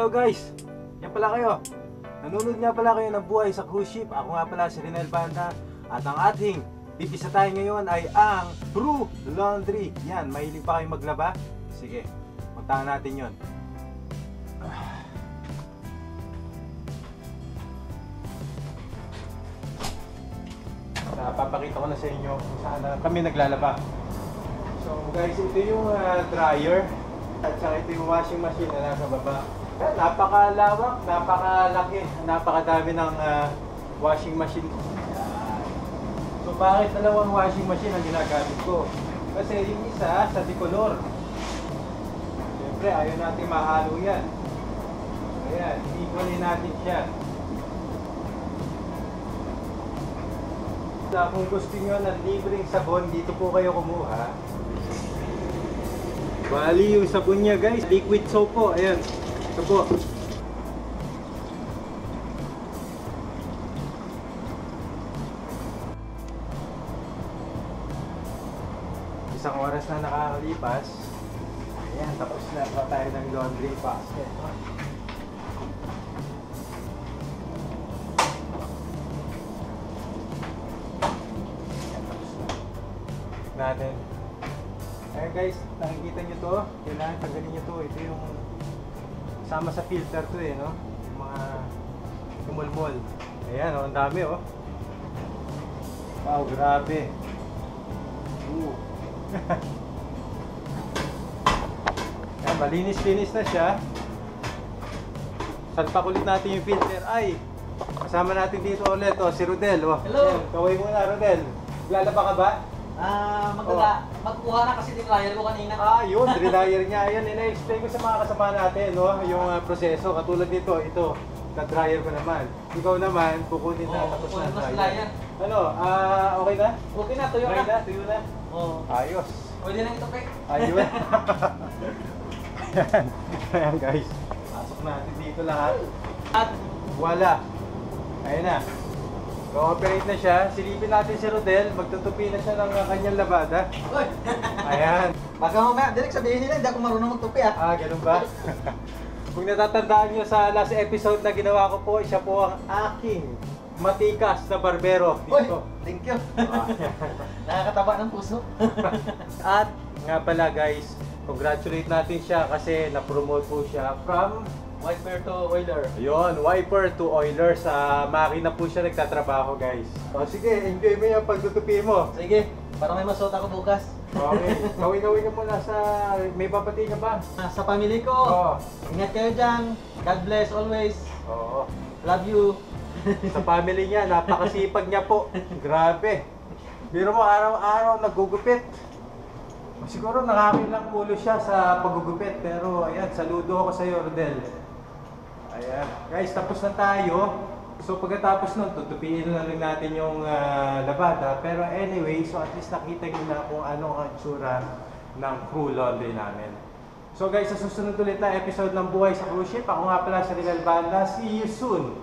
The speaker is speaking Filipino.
Hello guys! Yan pala kayo. Nanonood nga pala kayo ng Buhay sa Cruise Ship. Ako nga pala si Rinel Banda. At ang ating bibisitahin ngayon ay ang True Laundry. Yan, mahilig pa kayo maglaba? Sige, puntahan natin yon. Papakita ko na sa inyo kung saan kami naglalaba. So guys, ito yung dryer. At saka ito yung washing machine na nasa baba. Napakalawak, napakalaki, napakadami ng washing machine. So bakit dalawang washing machine ang ginagamit ko? Kasi yung isa sa decolor. Siyempre ayaw natin mahalo yan. Ayan, equalin natin siya. Kung gusto nyo ng libreng sabon, dito po kayo kumuha. Bali yung sabon niya guys, liquid soap po. Ayan, ito po. Isang oras na nakakalipas. Ayan, tapos na pa tayo ng laundry basket. Natin. Ayan guys, nakikita nyo to, kailangan tanggalin nyo to. Ito yung sama sa filter to eh, no? Yung mga tumulmol. Ayan, oh, ang dami oh. Wow, grabe. Ayan, malinis-linis na siya. Salpak ulit natin yung filter. Ay, kasama natin dito ulit oh, si Rodel oh. Hello! Ayan, kaway muna Rodel. Lalaba ka ba? Magkuha na kasi dryer ko kanina. Yun, dryer niya. Ayan, ina-explain ko sa mga kasama natin, no? Yung proseso. Katulad nito, ito, na-dryer ko naman. Ikaw naman, kukunin na tapos na dryer. Ano, okay na? Okay na, tuyo Okay na. na, tuyo na. Oo. Ayos. Pwede na ito, pe. Ayun. Ayan. Ayan, guys. Pasok natin dito lahat. At wala. Ayan na. Co-operate na siya. Silipin natin si Rodel. Magtutupi na siya ng kanyang labada. Uy! Ayan. Baka mamaya, direct sabihin nila, hindi ako marunong magtupi Ganun ba? Kung natatandaan nyo sa last episode na ginawa ko po, siya po ang aking matikas na barbero dito. Uy! Thank you! Nakakataba ng puso. At nga pala guys, congratulate natin siya kasi na-promote po siya from Wiper to oiler. Ayun, wiper to oiler. Sa makina po siya nagtatrabaho guys. O sige, enjoy mo yung pagtutupi mo. Sige, para may masuot ako bukas. Okay, gawin ka muna sa... May papati ka ba? Sa family ko, Oo. ingat kayo dyan. God bless always. Oo. Love you. Sa family niya, napakasipag niya po. Grabe. Biro mo, araw-araw nagugupit. Siguro nakakakilang ulo siya sa paggugupit. Pero ayan, saludo ako sa iyo, Rodel. Ayan. Guys, tapos na tayo. So pagkatapos nun, tutupiin na rin natin yung labada. Pero anyway, so at least nakita nyo na kung ano ang itsura ng crew laundry namin. So guys, sa susunod ulit na episode ng Buhay sa Cruise Ship, ako nga pala si Rinel Banda. See you soon!